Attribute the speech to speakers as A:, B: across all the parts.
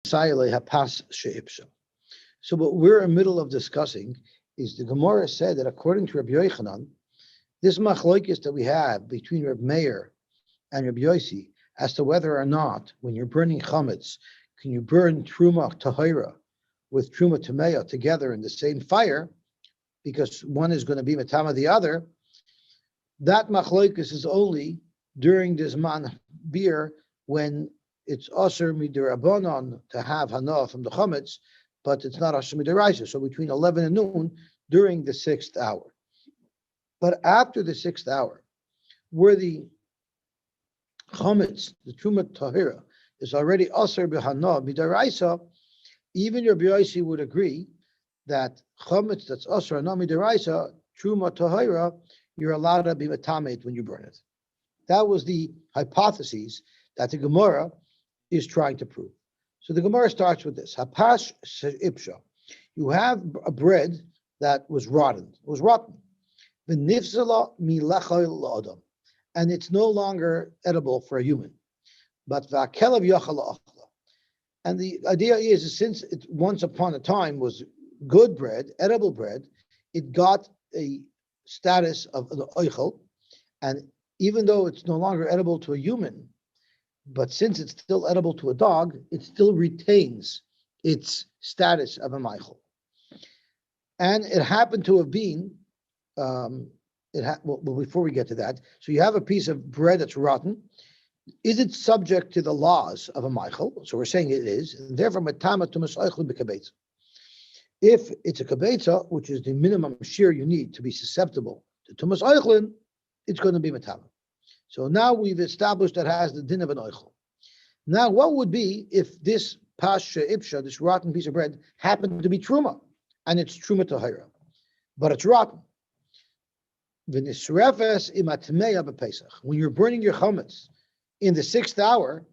A: So what we're in the middle of discussing is the Gemara said that according to Rabbi Yochanan, this machlokes that we have between Rabbi Meir and Rabbi Yosy as to whether or not when you're burning chametz, can you burn truma tahira with truma tameya together in the same fire, because one is going to be matama the other. That machlokes is only during this man beer when it's aser midirabanan to have hana from the chametz, but it's not aser midiraisa. So between 11 and noon during the 6th hour. But after the 6th hour, where the chametz, the truma tahira, is already aser b'hana midiraisa, even your Yosy would agree that chametz that's aser hana midiraisa, truma tahira, you're allowed to be metamed when you burn it. That was the hypothesis that the Gemara is trying to prove. So the Gemara starts with this: Hapash she'ipsha. You have a bread that was rotten. It was rotten. V'nifzala milachal la'adam, and it's no longer edible for a human. But v'akelav yachal la'achla. And the idea is, since it once upon a time was good bread, edible bread, it got a status of the oichel, and even though it's no longer edible to a human, but since it's still edible to a dog, it still retains its status of a meichel. And it happened to have been, before we get to that, so you have a piece of bread that's rotten. Is it subject to the laws of a meichel? So we're saying it is, and therefore matama tumas oichel b'kabetza. If it's a kabetza, which is the minimum shear you need to be susceptible to tumas oichlin, it's going to be matama. So now we've established that it has the din of an oichel. Now, what would be if this pasha ipsha, this rotten piece of bread, happened to be truma, and it's truma tahira, but it's rotten? When you're burning your chametz in the 6th hour,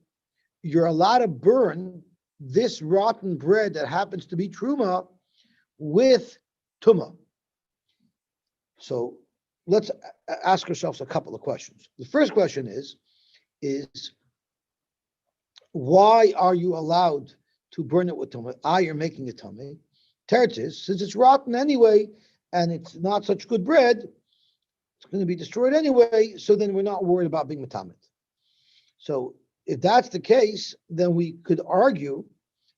A: you're allowed to burn this rotten bread that happens to be truma with tuma. So let's ask ourselves a couple of questions. The first question is why are you allowed to burn it with tuma? You're making it tummy. Teretz is, since it's rotten anyway, and it's not such good bread, it's going to be destroyed anyway, so then we're not worried about being metamet. So if that's the case, then we could argue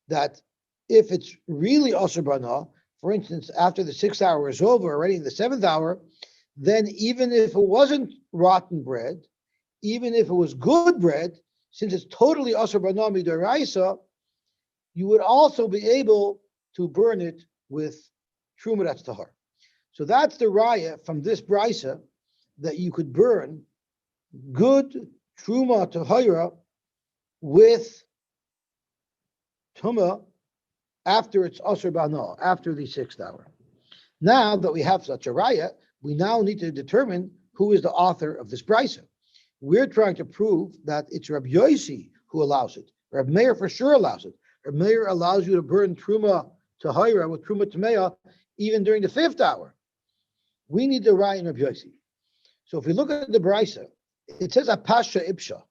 A: that if it's really aser bana, for instance, after the 6th hour is over, already in the 7th hour, then even if it wasn't rotten bread, even if it was good bread, since it's totally aser bana midaraisa, you would also be able to burn it with truma that's tahar. So that's the raya from this brisa that you could burn good truma tahira with tuma after it's aser bana, after the 6th hour. Now that we have such a raya, we now need to determine who is the author of this brisa. We're trying to prove that it's Rabbi Yosy who allows it. Rabbi Meir for sure allows it. Rabbi Meir allows you to burn truma tahira with truma tameya even during the 5th hour. We need the raya in Rabbi Yosy. So if we look at the brisa, it says apasha ipsha.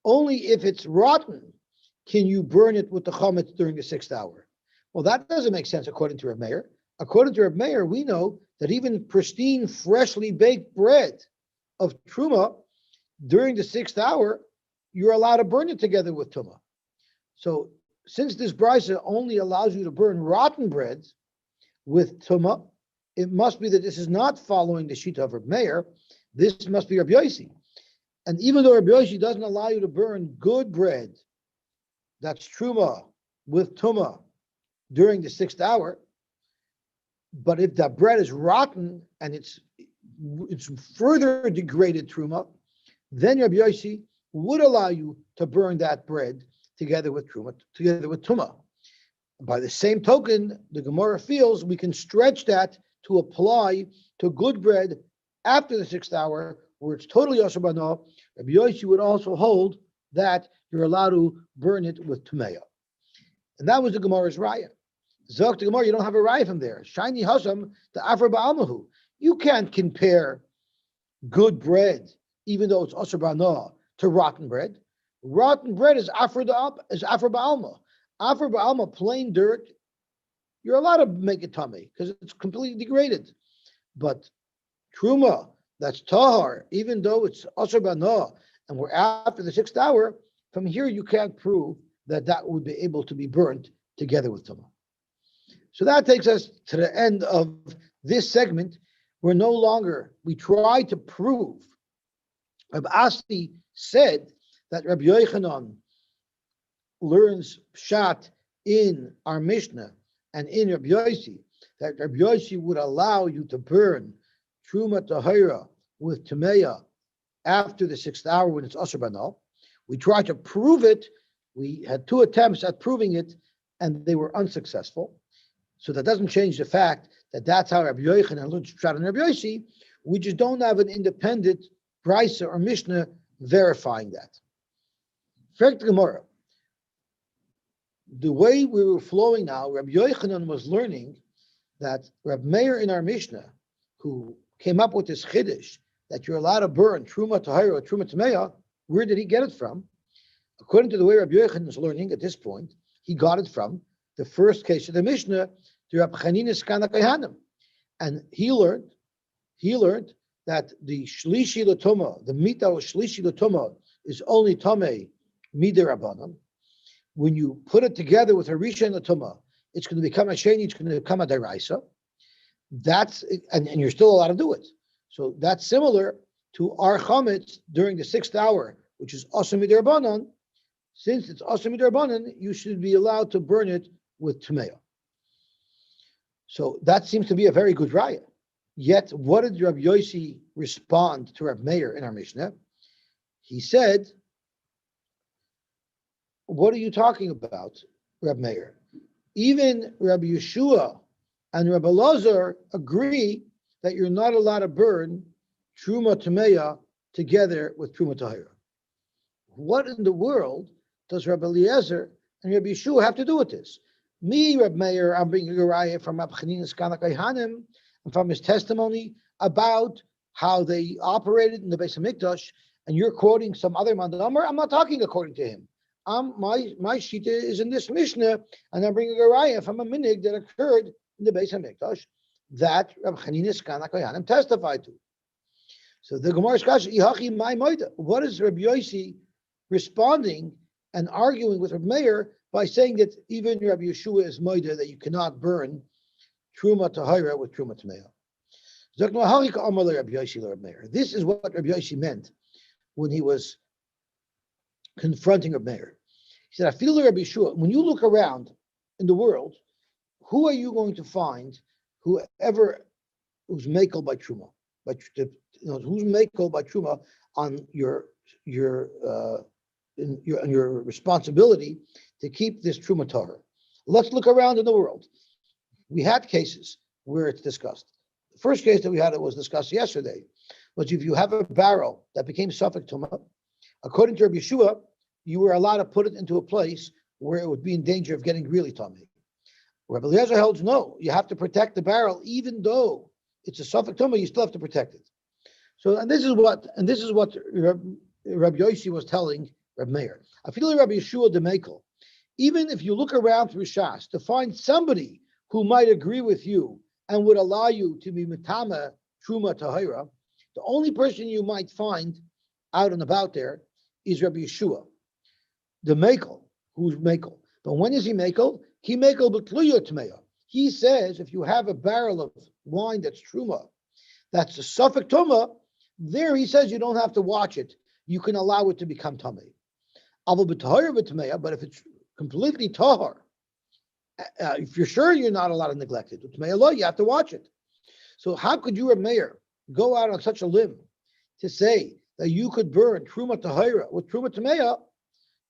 A: Only if it's rotten can you burn it with the chametz during the 6th hour. Well, that doesn't make sense according to Rabbi Meir. According to Rabbi Meir, we know that even pristine, freshly baked bread of truma during the 6th hour, you're allowed to burn it together with tuma. So since this brisa only allows you to burn rotten bread with tuma, it must be that this is not following the shita of Rabbi Meir. This must be Rabbi Yosy. And even though Rabbi Yosy doesn't allow you to burn good bread, that's truma with tuma during the 6th hour, but if that bread is rotten and it's further degraded truma, then Rabbi Yosy would allow you to burn that bread together with truma, together with tuma. By the same token, the Gemara feels we can stretch that to apply to good bread after the 6th hour, where it's totally aser bana. Rabbi Yosy would also hold that you're allowed to burn it with tumeya. And that was the Gemara's raya. Zok the Gemara, you don't have a raya from there. Shiny hasam the afra ba'almahu. You can't compare good bread, even though it's aser bana, to rotten bread. Rotten bread is afra ba'alma. After ba'alma, plain dirt, you're allowed to make it tummy because it's completely degraded. But truma, that's tahar, even though it's asr b'ana, and we're after the 6th hour, from here you can't prove that that would be able to be burnt together with tuma. So that takes us to the end of this segment. We try to prove, Rabbi Asi said that Rabbi Yochanan learns Pshat in our Mishnah and in Rabbi Yosy, that Rabbi Yosy would allow you to burn Truma Tahira with Tameya after the 6th hour when it's Asr Banal. We tried to prove it. We had 2 attempts at proving it, and they were unsuccessful. So that doesn't change the fact that that's how Rabbi Yochanan learned Pshat and Rabbi Yosy. We just don't have an independent Brisa or Mishnah verifying that. Fact Gemara. The way we were flowing now, Rabbi Yochanan was learning that Rabbi Meir in our Mishnah, who came up with this chiddush that you're allowed to burn Truma Tahira or Truma Tameya, where did he get it from? According to the way Rabbi Yochanan is learning at this point, he got it from the first case of the Mishnah, to Rabbi Chanina's Kana Kayhanim. And he learned that the Shlishi Latuma, the Mita of Shlishi Latuma, is only Tameh Midirabanan. When you put it together with a Risha and a Tuma, it's going to become a Sheni, it's going to become a Deraisa. And you're still allowed to do it. So that's similar to our Chametz during the 6th hour, which is Asam Midirabanan. Since it's Asam Midirabanan, you should be allowed to burn it with Tameya. So that seems to be a very good raya. Yet, what did Rabbi Yosy respond to Rabbi Meir in our Mishnah? He said, what are you talking about, Rabbi Meir? Even Rabbi Yeshua and Rabbi Lazar agree that you're not allowed to burn Truma Tameya together with Truma Tahira. What in the world does Rabbi Eliezer and Rabbi Yeshua have to do with this? Me, Rabbi Meir, I'm bringing a raya from Rabbi Chanina's Kana Kayhanim and from his testimony about how they operated in the Beis HaMikdash, and you're quoting some other Mandamar. I'm not talking according to him. My shita is in this Mishnah, and I'm bringing a raya from a minig that occurred in the Beis HaMikdash that Rabbi Chanina's Kana Kayhanim testified to. So the Gemara Shkash, Ihachi my moida. What is Rabbi Yosy responding and arguing with Rabbi Meir by saying that even Rabbi Yeshua is moida that you cannot burn Truma Tahira with Truma Tameya? This is what Rabbi Yosy meant when he was confronting Rabbi Meir. He said, I feel Rabbi Yeshua, when you look around in the world, who are you going to find who's makel by Truma? Who's makel by Truma on your responsibility to keep this Truma Torah? Let's look around in the world. We had cases where it's discussed. The first case that we had that was discussed yesterday was if you have a barrel that became Suffolk Tuma, according to Rabbi Yeshua, you were allowed to put it into a place where it would be in danger of getting really tummy. Rabbi Eliezer holds no, you have to protect the barrel, even though it's a Suffolk Tuma, you still have to protect it. So, and this is what Rabbi Yosy was telling Rabbi Meir. I feel Rabbi Yeshua de Mekel. Even if you look around through Shas to find somebody who might agree with you and would allow you to be Mitama Truma Tahira, the only person you might find out and about there is Rabbi Yeshua, the Mekel, who's Mekel. But when is he Mekel? He Mekel b'tluya Tameya. He says if you have a barrel of wine that's Truma, that's a Suffolk Tuma, there he says you don't have to watch it. You can allow it to become Tamei. But if it's completely Tahar, if you're sure you're not allowed to neglect it, you have to watch it. So how could you, Reb Meir, go out on such a limb to say that you could burn Truma Tahira with Truma Tameya?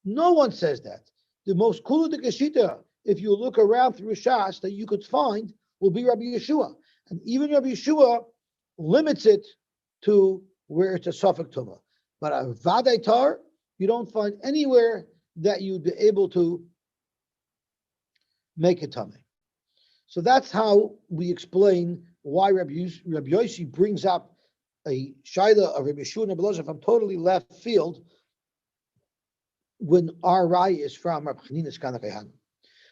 A: No one says that. The most kuludik Geshita, if you look around through Shas, that you could find will be Rabbi Yeshua. And even Rabbi Yeshua limits it to where it's a Suffolk Tuma. But a Vadei Tar, you don't find anywhere that you'd be able to make it Tameh. So that's how we explain why Rabbi Yosy brings up a Shaila of Rabbi Yeshua and Rabbi Elazar from totally left field when our Rai is from Rabbi Chanina's Kana Kayhanim.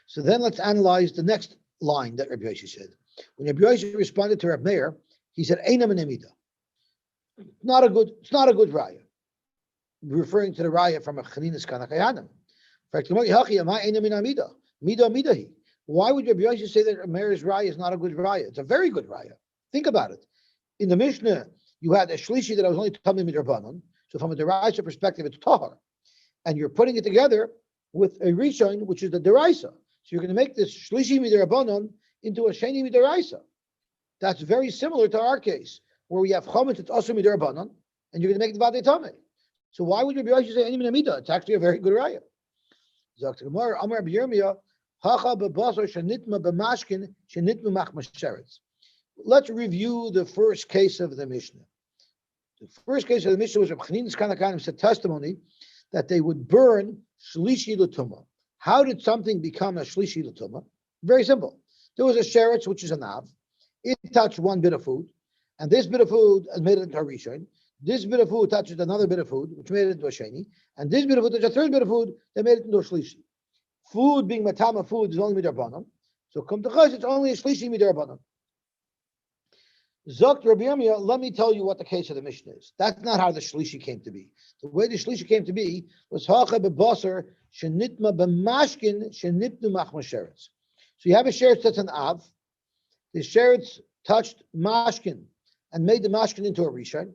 A: So then let's analyze the next line that Rabbi Yosy said. When Rabbi Yosy responded to Rabbi Meir, he said, "Eina min amida." It's not a good raya. Referring to the raya from a Chaninas Kanakayanim. Why would Rabbi Yosy say that Meir's raya is not a good raya? It's a very good raya. Think about it. In the Mishnah, you had a shlishi that was only tamim midrabanan. So from a deraisa perspective, it's tahar, and you're putting it together with a rishon, which is the deraisa. So you're going to make this shlishi midrabanan into a sheni midaraisa. That's very similar to our case, where we have chometz, it's also midarabanan, and you're going to make it vadei tamei. So why would Rabbi Yosy say any minamida? It's actually a very good raya. Let's review the first case of the Mishnah. The first case of the Mishnah was Reb Chanina's Kanakanim said testimony that they would burn shlishi l'tuma. How did something become a shlishi l'tuma? Very simple. There was a sheretz, which is an av. It touched one bit of food, and this bit of food made it into a rishon. This bit of food touched another bit of food, which made it into a sheni, and this bit of food touched a third bit of food that made it into a shlishi. Food being matama food is only midarbanan. So come to chos, it's only a shlishi midarbanan. Zokt Rabbi Yirmiyah, let me tell you what the case of the Mishnah is. That's not how the shlishi came to be. The way the shlishi came to be was hacha bebasar shenitma b'mashkin shenitnu machmasheretz. So you have a sheretz that's an av. The sheretz touched mashkin and made the mashkin into a rishon.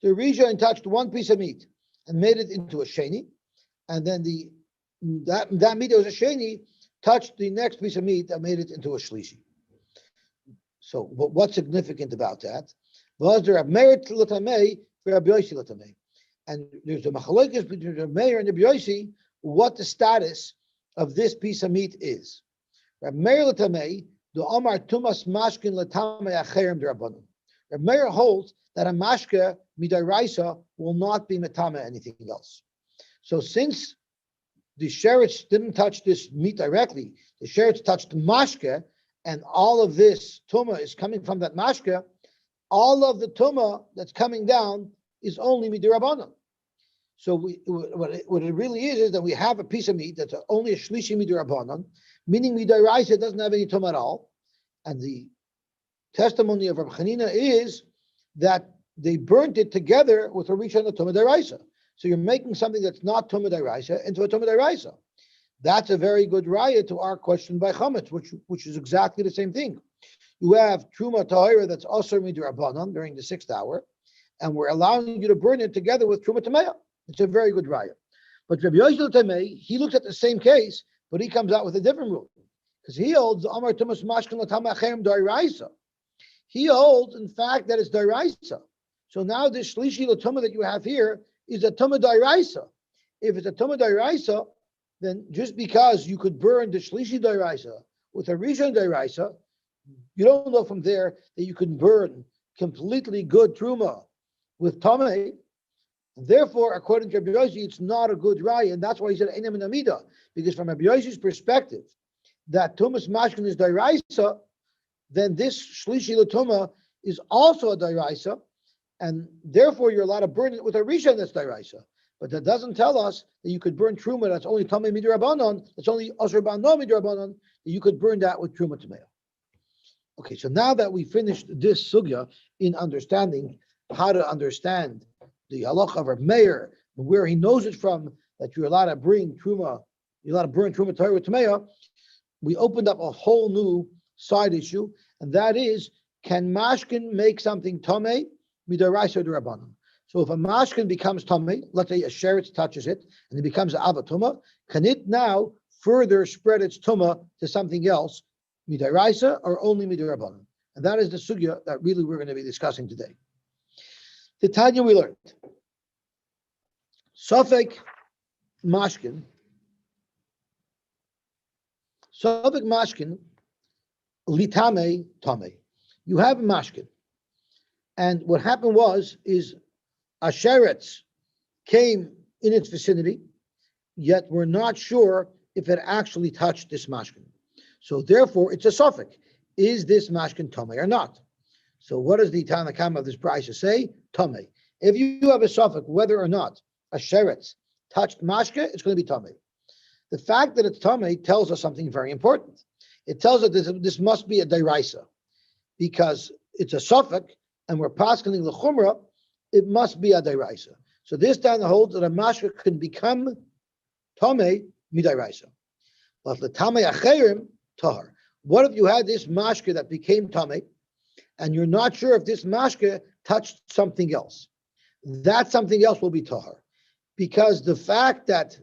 A: The rishon touched one piece of meat and made it into a sheni, and then that meat that was a sheni touched the next piece of meat that made it into a shlishi. So what's significant about that? Was there a merit l'tamei for Rabbi Yosy l'tamei? And there's a machlokes between Rabbi Meir and Rabbi Yosy what the status of this piece of meat is. Rabbi Meir l'tamei the Omar Tumas Mashkin l'tamei acherem d'Rabbanan. Rabbi Meir holds that a mashke midaraisa will not be metame anything else. So since the sheretz didn't touch this meat directly, the sheretz touched mashke, and all of this Tuma is coming from that mashke, all of the Tuma that's coming down is only midirabanan. So what it really is that we have a piece of meat that's only a shlishi midirabanan, meaning midaraisa doesn't have any Tuma at all. And the testimony of Rabbi Chanina is that they burnt it together with a rishon of Tuma deraisa. So you're making something that's not Tuma deraisa into a Tuma deraisa. That's a very good raya to our question by chametz, which is exactly the same thing. You have truma tahira that's also midrabanan during the 6th hour, and we're allowing you to burn it together with truma tameya. It's a very good raya. But Rabbi Yosy Tamei, he looks at the same case, but he comes out with a different rule because he holds the Amar Tumas Mashkin Latama Achem Dairaisa. He holds, in fact, that it's Dairaisa. So now this Shlishi Latuma that you have here is a Tuma Dairaisa. If it's a Tuma Dairaisa, then just because you could burn the Shlishi Dairaisa with a Rishon Dairaisa, you don't know from there that you can burn completely good Truma with Tameh. Therefore, according to Rabbi Yosy, it's not a good raya, and that's why he said Eina min amida, because from Rabbi Yosy's perspective, that Tumas Mashkin is Dairaisa, then this Shlishi Latuma is also a Dairaisa, and therefore you're allowed to burn it with a Rishon that's Dairaisa. But that doesn't tell us that you could burn Truma that's only Tamei Midrabanan, that's only Asher Ba'no Midrabanan, that you could burn that with Truma Tamei. Okay, so now that we finished this sugya in understanding how to understand the halacha of Rabbi Meir, where he knows it from, that you're allowed to bring Truma, you're allowed to burn Truma Torah with Tamei, we opened up a whole new side issue, and that is, can Mashkin make something Tamei Midaraisa D'Rabbanan? So if a mashkin becomes tamei, let's say a sheretz touches it and it becomes an avatuma, can it now further spread its tuma to something else, midaraisa or only midarabanan? And that is the sugya that really we're going to be discussing today. The Tanya we learned. Safek mashkin, litame tamei. You have a mashkin, and what happened is a sheretz came in its vicinity, yet we're not sure if it actually touched this mashkin. So therefore, it's a suffix. Is this mashkin tamei or not? So what does the Tanakam of this brayso say? Tamei. If you have a suffix, whether or not a sheretz touched mashke, it's going to be tamei. The fact that it's tamei tells us something very important. It tells us this must be a deraisa, because it's a suffix, and we're paskening the chumrah. It must be a deraisa. So this down holds that a mashka can become tamei midaraisa. But the tamei acherim tahar. What if you had this mashka that became tamei, and you're not sure if this mashka touched something else? That something else will be tahar, because the fact that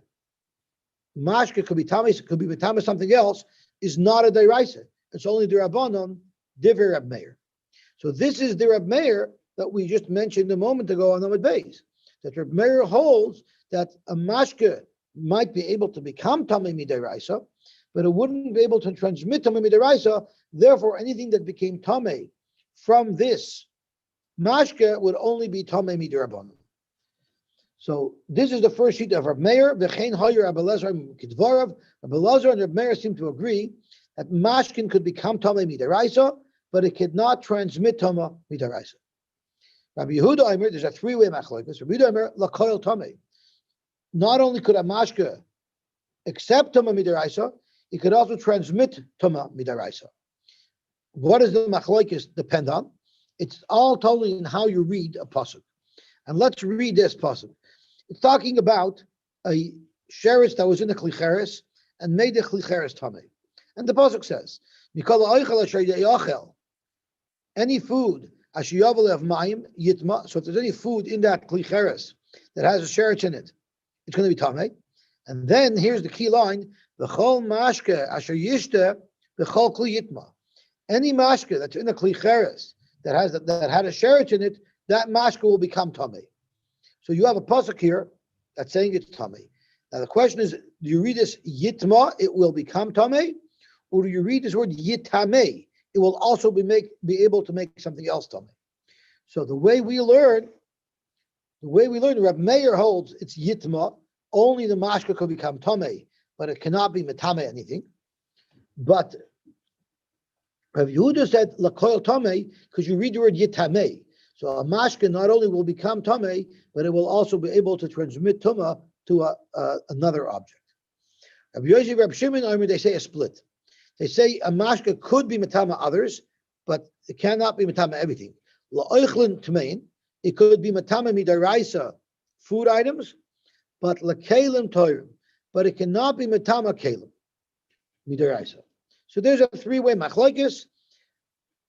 A: mashka could be tamei something else is not a deraisa. It's only the rabbanon divrei Rab Meir. So this is the Rab Meir that we just mentioned a moment ago on the Beis. That Rab Meir holds that a mashka might be able to become tamei midaraisa, but it wouldn't be able to transmit tamei midaraisa. Therefore, anything that became tamei from this mashka would only be tamei midarabbanan. So this is the first sheet of Rab Meir. V'chein hayer Rab Elazar kidvarav. Rab Elazar and Rab Meir seem to agree that mashkin could become tamei midaraisa, but it could not transmit tamei midaraisa. Rabbi Yehuda Aimer, there's a three-way machlokes. Rabbi Yehuda Aimer lakoil tamei. Not only could a mashka accept tamei midaraisa, it could also transmit tamei midaraisa. What does the machlokes depend on? It's all totally in how you read a pasuk. And let's read this pasuk. It's talking about a sheretz that was in the klicheres and made the klicheres tamei. And the pasuk says, "Mikol ha'oichel asher yachel." Any food asher yavel of mayim yitma. So if there's any food in that klicheres that has a sheretz in it, it's going to be tamei. And then here's the key line: "V'chol mashke asher yishte v'chol kli yitma." Any mashke that's in the klicheres that had a sheretz in it, that mashke will become tamei. So you have a pasuk here that's saying it's tamei. Now the question is, do you read this yitma, it will become tamei, or do you read this word yitamei, it will also be able to make something else tamei? So the way we learn, Rab Meir holds it's yitma, only the mashka could become tamei, but it cannot be metame anything. But Rav Yehuda said lakoil tamei because you read the word yitamei. So a mashka not only will become tamei, but it will also be able to transmit tuma to another object. Rabbi Yosy, Rabbi Shimon, they say a split. They say a mashka could be metama others, but it cannot be metama everything. La'oichlin tmein, it could be metama midaraisa food items, but la'kelim toirim, but it cannot be metama kelim midaraisa. So there's a three-way machlokes.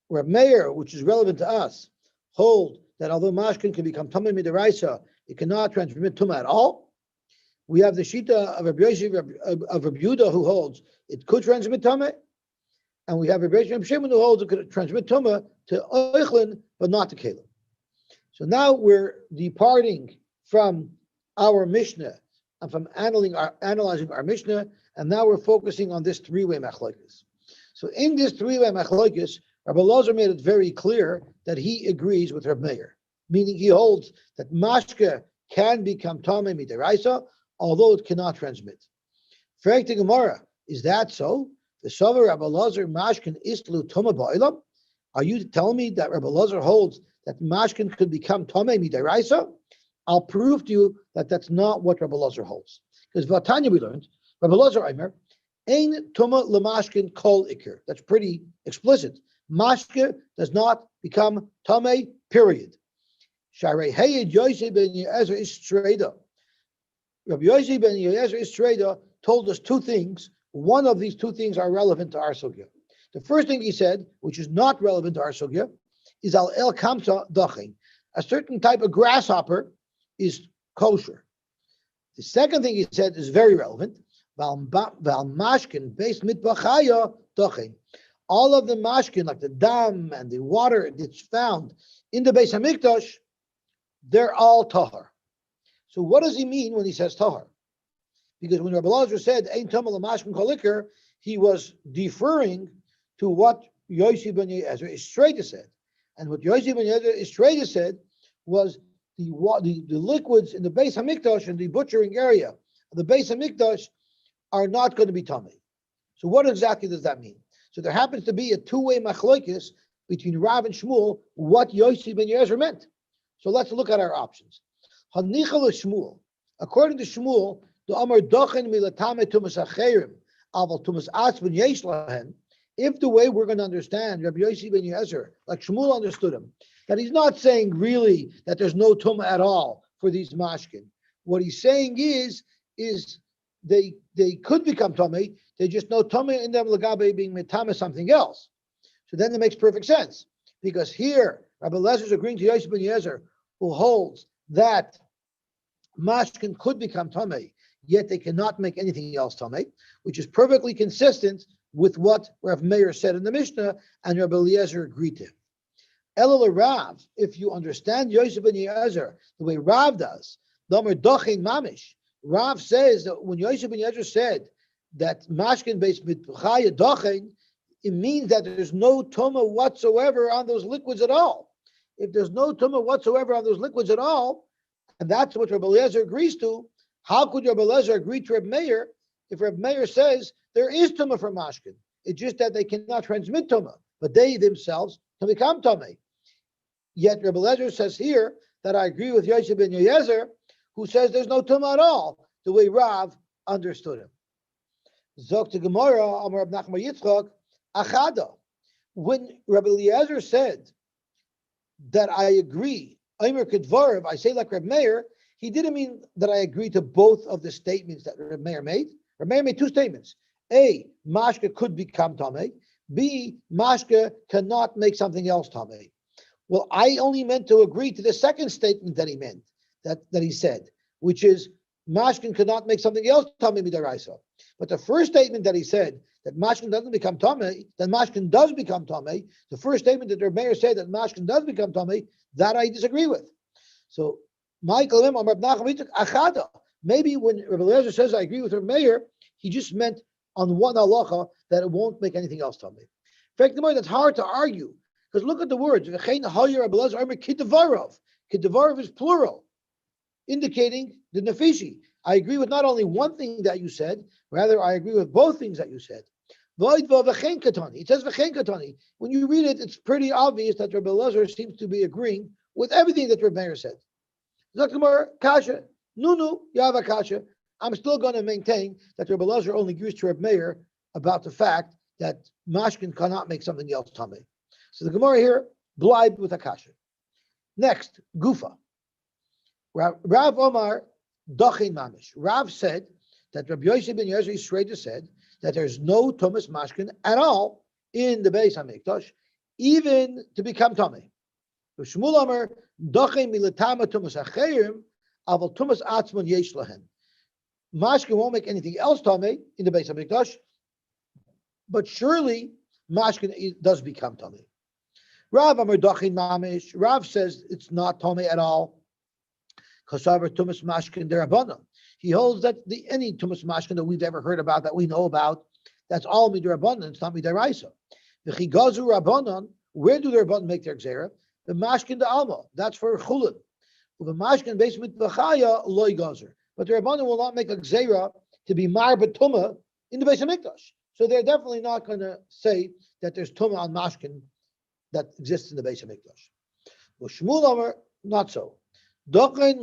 A: Rab Meir, which is relevant to us, hold that although mashkin can become tamei midaraisa, it cannot transmit tuma at all. We have the shita of Rabbi Yosy, of Rabbi Yehuda, who holds it could transmit tuma, and we have Rabbi Shimon who holds it could transmit tuma to oichlin, but not to kelim. So now we're departing from our Mishnah and from analyzing our Mishnah, and now we're focusing on this three-way machlokes. So in this three-way machlokes, Rabbi Elazar made it very clear that he agrees with Rab Meir, meaning he holds that mashka can become tamei midaraisa, although it cannot transmit. Frag the Gemara, is that so? The Savar Rabbi Elazar mashkin islu tuma ba'ilam? Are you telling me that Rabbi Elazar holds that mashkin could become tamei midaraisa? I'll prove to you that that's not what Rabbi Elazar holds. Because Vatanya we learned, Rabbi Elazar Aimer, ein tuma lemashkin kol ikir. That's pretty explicit. Mashke does not become tamei, period. Sharei Heyed Yosy ben Yezer is streda. Rabbi Yosy ben Yezer is streda told us two things. One of these two things are relevant to our sugya. The first thing he said, which is not relevant to our sugya, is al el kamsa dachin. A certain type of grasshopper is kosher. The second thing he said is very relevant. Val mashkin based mitbachaya dachin. All of the mashkin, like the dam and the water that's found in the Beis Hamikdash, they're all tahar. So what does he mean when he says tahar? Because when Rabbi Elazar said ein tamei lemashkin kol ikar, he was deferring to what Yosy ben Yezer Estreda said, and what Yosy ben Yezer Estreda said was the liquids in the Beis Hamikdash and the butchering area of the Beis Hamikdash are not going to be tamei. So what exactly does that mean? So there happens to be a two-way machlokes between Rav and Shmuel, what Yosy ben Yezer meant. So let's look at our options. Hanichal Shmuel. According to Shmuel, the Amar Dochen Milatame Tumas Acherim, Aval Tumas Atzman Yesh Lahen. If the way we're going to understand Rabbi Yosy ben Yezer, like Shmuel understood him, that he's not saying really that there's no Tuma at all for these mashkin. What he's saying is they could become Tomei, they just know Tomei in them Lagabe being Metame something else. So then it makes perfect sense. Because here, Rabbi Eliezer is agreeing to Yosy ben Yezer, who holds that mashkin could become Tomei, yet they cannot make anything else Tomei, which is perfectly consistent with what Rav Meir said in the Mishnah, and Rabbi Eliezer agreed to him. Elul Rav, if you understand Yosy ben Yezer the way Rav does, Damer Dochin Mamish, Rav says that when Yosy ben Yezer said that mashkin based mitchaya dochin, it means that there's no tuma whatsoever on those liquids at all. If there's no tuma whatsoever on those liquids at all, and that's what Rabbi Eliezer agrees to, how could Rabbi Eliezer agree to Rabbi Meir if Rabbi Meir says there is tuma for mashkin? It's just that they cannot transmit tuma, but they themselves can become tumah. Yet Rabbi Eliezer says here that I agree with Yosy ben Yezer, who says there's no tuma at all, the way Rav understood him. Zok to Gemara, Amar Rab Nachman Yitzchak, Achada. When Rabbi Eliezer said that I agree, Aimer Kedvarav, I say like Reb Meir, he didn't mean that I agree to both of the statements that Reb Meir made. Reb Meir made two statements. A, mashka could become tamei. B, mashka cannot make something else tamei. Well, I only meant to agree to the second statement that he meant, that he said, which is mashkin cannot make something else tamei midaraisa. But the first statement that he said, that mashkin doesn't become tamei, then mashkin does become tamei. The first statement that Reb Meir said that mashkin does become tamei, that I disagree with. So, Michael, maybe when Rabbi Eliezer says I agree with Reb Meir, he just meant on one halacha that it won't make anything else tamei. In fact, that's hard to argue because look at the words. Kidvarov is plural, indicating the nefishi. I agree with not only one thing that you said, rather I agree with both things that you said. It says v'chein katani. When you read it, it's pretty obvious that Rabbi Eliezer seems to be agreeing with everything that Rabbi Meir said. Zakmar kasha, nunu yava kasha. I'm still going to maintain that Rabbi Eliezer only agrees to Rabbi Meir about the fact that mashkin cannot make something else tamei. So the Gemara here blind with a kasha. Next, gufa. Rav Omar Dochin Mamish. Rav said that Rabbi Yosy ben Yezer Yisrael said that there's no Tumas Mashkin at all in the Beis HaMikdash, even to become Tamei. Shmuel Amar Dochin Milatama Tumas Acherim Aval Tumas Atzman Yesh Lahen. Mashkin won't make anything else Tamei in the Beis HaMikdash, but surely Mashkin does become Tamei. Rav Amar Dochin Mamish. Rav says it's not Tamei at all. Kasavar Tumas Mashkin Derabana. He holds that any Tumas Mashkin that we've ever heard about, that we know about, that's all Midrabanan, it's not Midaraisa. The Chigazu Rabbanan, where do the Rabbanan make their Gzera? The Mashkin de Alma, that's for Chulin. The Mashkin based with Bachaya Loy Gazer. But the Rabbanan will not make a Gzera to be Mar Tuma in the Beis HaMikdash. So they're definitely not going to say that there's Tuma on Mashkin that exists in the Beis HaMikdash. Well, Shmuel Amar, not so. Even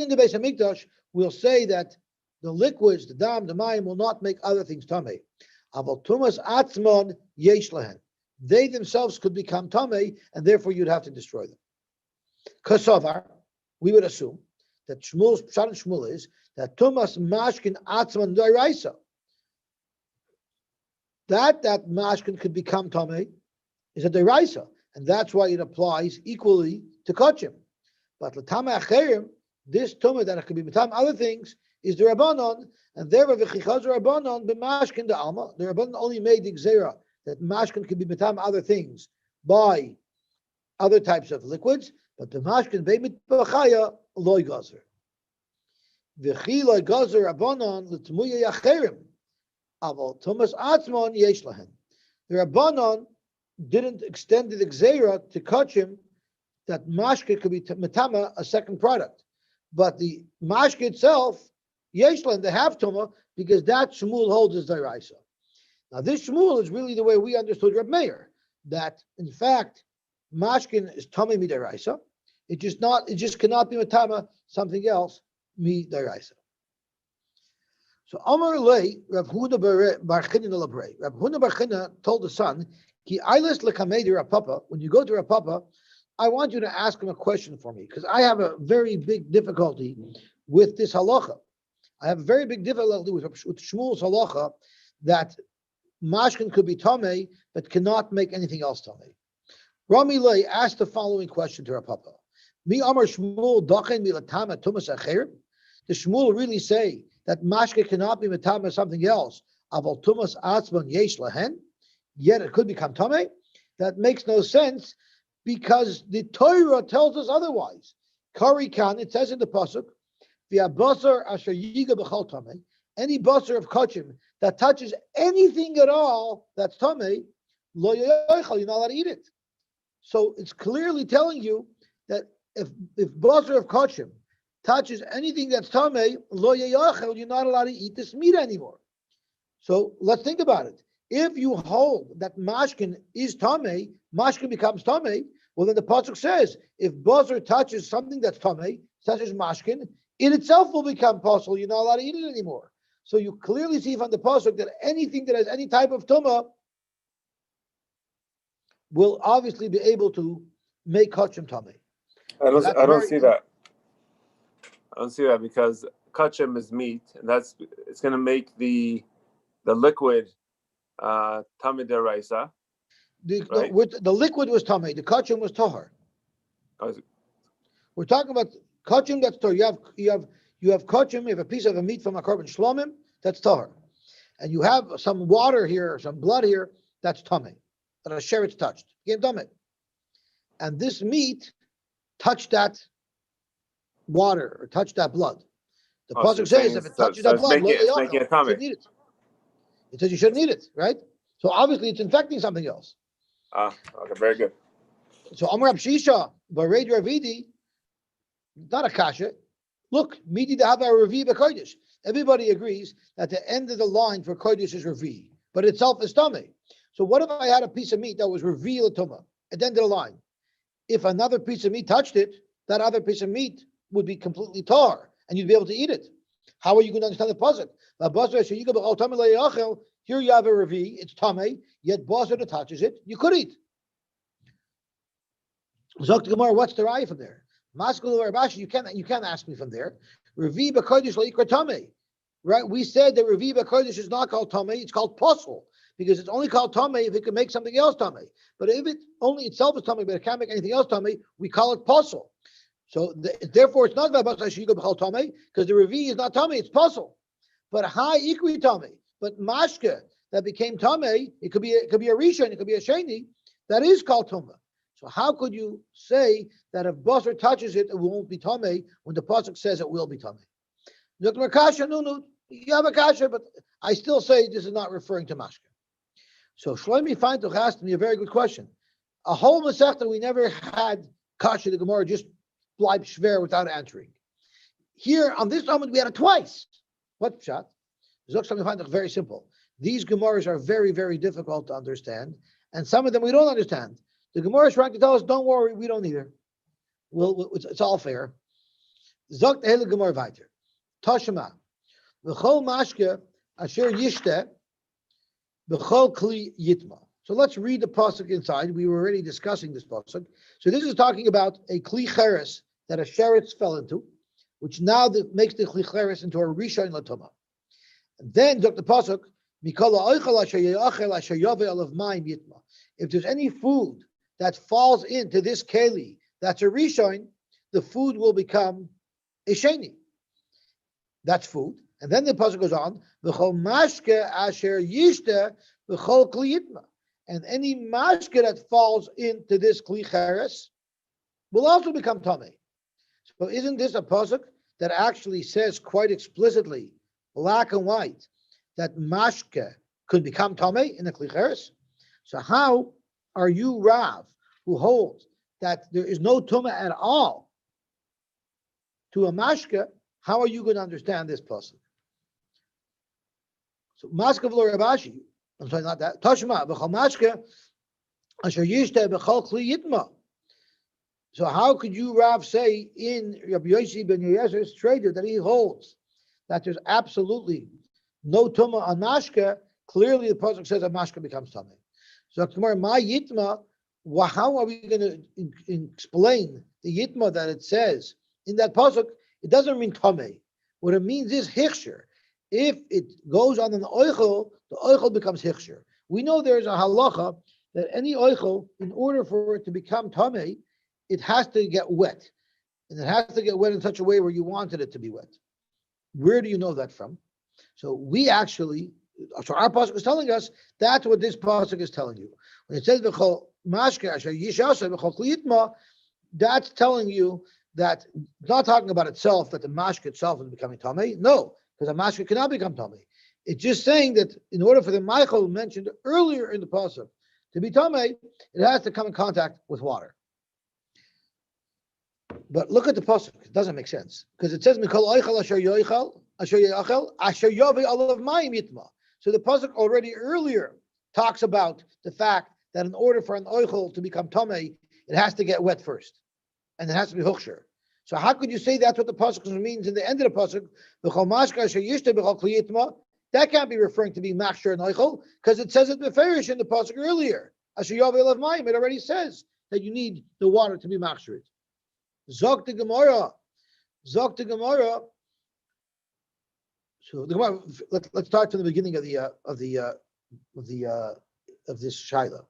A: in the Beis HaMikdash, we'll say that the liquids, the dam, the mayim, will not make other things tamei. Aval tumas atzmon yesh lahen. They themselves could become tamei, and therefore you'd have to destroy them. Kasavar, we would assume that Shmuel's pshat and Shmuel is that tumas mashkin atzmon deraisa. That mashkin could become tamei is a deraisa, and that's why it applies equally to kachim. But l'tama acherim, this tumah that it could be mitam other things is the rabbanon, and therefore v'chichaz rabbanon b'mashkin the alma. The rabbanon only made the gzera that mashkin could be mitam other things by other types of liquids, but the mashkin be'mit b'chaya loy gazer. V'chi loy gazer rabbanon l'tmuya yacherim aval tumas atzmon yesh lahen. The rabbanon didn't extend the gzera to kachim that mashke could be metama, a second product. But the mashke itself, yeshlan, they have tuma, because that Shmuel holds as deraisa. Now this Shmuel is really the way we understood Reb Meir, that in fact, mashkin is tame midaraisa. It just cannot be metama something else mi daraisa. So Amar Lei, Rav Huna bar China Labrei. Rav Huna bar China told the son, Ki Ailes lekamei Rav Papa, when you go to Rav Papa, I want you to ask him a question for me, because I have a very big difficulty with this halacha. I have a very big difficulty with Shmuel's halacha that mashkin could be tamei, but cannot make anything else tamei. Rami Lei asked the following question to Rav Papa. Mi Amar Shmuel dachen milatama tumas acher? Does Shmuel really say that mashke cannot be metama something else? Aval tumas atzman yesh lahen, yet it could become tamei. That makes no sense because the Torah tells us otherwise. Kari kan, it says in the pasuk, v'ya basar asher yiga b'chal tamei. Any basar of kachim that touches anything at all that's tamei, lo yochal, you're not allowed to eat it. So it's clearly telling you that if basar of kachim touches anything that's tamei, lo yochal, you're not allowed to eat this meat anymore. So let's think about it. If you hold that mashkin is tamei, mashkin becomes tamei. Well, then the pasuk says, if basar touches something that's tamei, such as mashkin, it itself will become possible. You're not allowed to eat it anymore. So you clearly see from the pasuk that anything that has any type of tuma will obviously be able to make kachim tamei.
B: I don't see that. I don't see that because kachim is meat, and it's going to make the liquid tamei deraisa.
A: The liquid was tamei. The kachim was tahar. We're talking about kachim that's tahar. You have kachim. You have a piece of a meat from a korban shlomim that's tahar, and you have some water here, some blood here that's tamei. That a sheretz touched, became tamei, and this meat touched that water or touched that blood. The pasuk says if it touches that blood,
B: it's making it tamei.
A: It says you shouldn't eat it, right? So obviously it's infecting something else.
B: Okay, very good.
A: So Amar Abshisha, Bared Ravidi, not a kasha. Look, Midi Dahava Ravi B'Kodesh. Everybody agrees that the end of the line for Kodesh is Ravi, but itself is Tamei. So what if I had a piece of meat that was Ravi L'Tuma at the end of the line? If another piece of meat touched it, that other piece of meat would be completely tar, and you'd be able to eat it. How are you going to understand the pasuk? Here you have a Ravi, it's Tamei, yet basar that touches it, you could eat. Zok the Gemara, what's the raya from there? Maskul or Rabashi, you can't ask me from there. Ravi b'kodesh lo yikra tamei. Right? We said that Ravi b'kodesh is not called tamei, it's called posel, because it's only called tamei if it can make something else tamei. But if it only itself is tamei, but it can't make anything else tamei, we call it posel. So therefore, it's not about Basar b'chal tamei, because the Ravi is not tamei, it's posel. But high ikri tamei. But mashke that became tamei, it could be a rishon, it could be a sheni, that is called tuma. So how could you say that if basar touches it, it won't be tamei when the pasuk says it will be tamei? You have a kasha, but I still say this is not referring to mashke. So Shlomi Feintuch asked me a very good question. A whole masechta we never had kasha the Gemara just bleib shver without answering. Here on this moment we had it twice. What pshat? Shlomi Feintuch very simple. These Gemaras are very, very difficult to understand, and some of them we don't understand. The Gemara is trying to tell us, don't worry, we don't either. Well, it's all fair. Zok the hele Gemara weiter. Tashema. V'chol mashke asher yishte v'chol kli yitma. So let's read the pasuk inside. We were already discussing this pasuk. So this is talking about a kli cheres that a sheretz fell into, which now makes the kli cheres into a rishon latoma. Then Zok the pasuk. If there's any food that falls into this keli, that's a rishon, the food will become a sheni. That's food. And then the pasuk goes on, v'chol mashke asher yishte v'chol kli yitma. And any mashke that falls into this kli cheres will also become tamei. So isn't this a pasuk that actually says quite explicitly, black and white, that mashke could become tamei in the kli cheres? So how are you, Rav, who holds that there is no tuma at all to a mashke? How are you going to understand this pasuk? So mashke v'lo Rabashi. I'm sorry, not that. Tashma v'chol mashke asher yishte b'chol kli yitma. So how could you, Rav, say in Rabbi Yosy ben Yosef's trader that he holds that there's absolutely no Tuma on Mashka? Clearly, the pasuk says that Mashka becomes Tamei. So tomorrow, my Yitma, how are we going to explain the Yitma that it says in that pasuk? It doesn't mean Tamei. What it means is Hichsher. If it goes on an oichel, the oichel becomes Hichsher. We know there's a halacha that any oichel, in order for it to become Tamei, it has to get wet. And it has to get wet in such a way where you wanted it to be wet. Where do you know that from? So our pasuk is telling us that's what this pasuk is telling you. When it says v'chol mashke asher yishasa v'chol kli yitma, that's telling you that it's not talking about itself, that the mashke itself is becoming tamei. No, because the mashke cannot become tamei. It's just saying that in order for the Michael mentioned earlier in the pasuk to be tamei, it has to come in contact with water. But look at the pasuk; it doesn't make sense because it says mikol oichel asher yoichel asher yoichel asher yavi olav mayim yitma. So the pasuk already earlier talks about the fact that in order for an oichel to become tamei, it has to get wet first, and it has to be huksher. So how could you say that's what the pasuk means in the end of the pasuk? V'chol mashka asher yishte v'chol kli yitma. That can't be referring to being machshir and oichel because it says it beferish in the pasuk earlier. Asher yavi olav mayim. It already says that you need the water to be machshir. Zok the Gemara. So the Gemara. Let's start from the beginning of this shaila.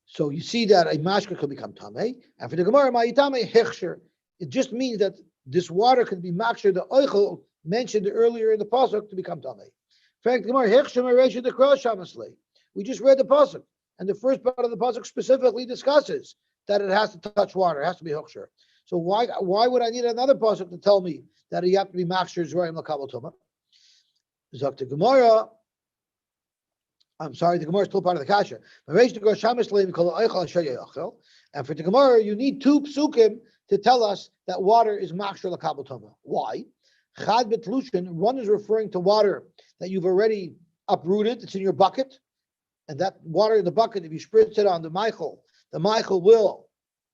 A: So you see that a mashka could become tamei, and for the Gemara, ma'itame hechsher. It just means that this water could be machsher the oichel mentioned earlier in the pasuk to become tamei. In fact, the Gemara hechsher meresha the cross shamaslei. We just read the pasuk, and the first part of the pasuk specifically discusses that it has to touch water, it has to be huksher. So why would I need another pasuk to tell me that you have to be machshir zroim l'kabel tuma? Zok the Gemara. I'm sorry, the Gemara is still part of the kasha. And for the Gemara, you need two psukim to tell us that water is machshir l'kabel tuma. Why? Chad betlushin. One is referring to water that you've already uprooted. It's in your bucket. And that water in the bucket, if you spritz it on the Michael will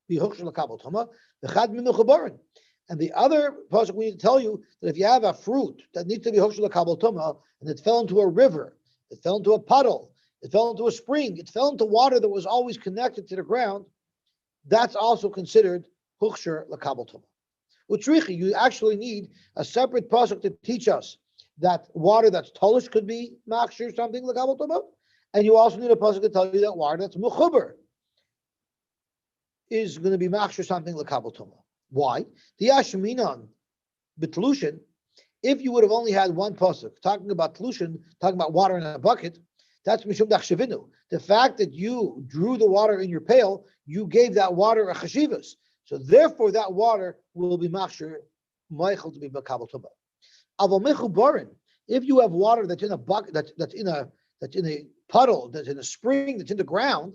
A: be huksher l'kabel tuma. The chad min mechubarin. And the other pasuk we need to tell you that if you have a fruit that needs to be huksher l'kabel tuma and it fell into a river, it fell into a puddle, it fell into a spring, it fell into water that was always connected to the ground, that's also considered huksher l'kabel tuma. Utrichi, you actually need a separate pasuk to teach us that water that's tolish could be machshir something l'kabel tuma. And you also need a pasuk to tell you that water that's mechuber is going to be machshir something l'kabel tuma. Why? The Yashminan betlushin. If you would have only had one pasuk talking about tlushin, talking about water in a bucket, that's mishum dachshavinu. The fact that you drew the water in your pail, you gave that water a chashivas. So therefore, that water will be machshir Michael to be l'kabel tuma. Aval mechubarin. If you have water that's in a bucket, that's in a puddle, that's in a spring, that's in the ground,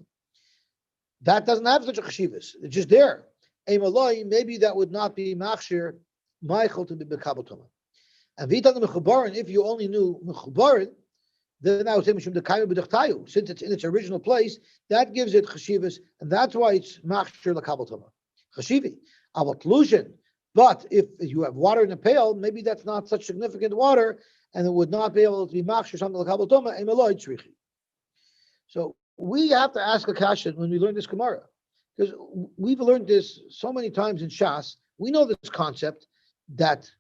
A: that doesn't have such a chashivas. It's just there. Maybe that would not be machshir Michael to be l'kabel tuma. And v'itan mechubarin, if you only knew mechubarin, then I would say mishum dekayim b'dechtayu. Since it's in its original place, that gives it chashivas, and that's why it's machshir l'kabel tuma. Chashivi, aval tlushin. But if you have water in a pail, maybe that's not such significant water, and it would not be able to be machshir something l'kabel tuma. Emeloi tzrichi. So we have to ask a question when we learn this Gemara, because we've learned this so many times in Shas. We know this concept that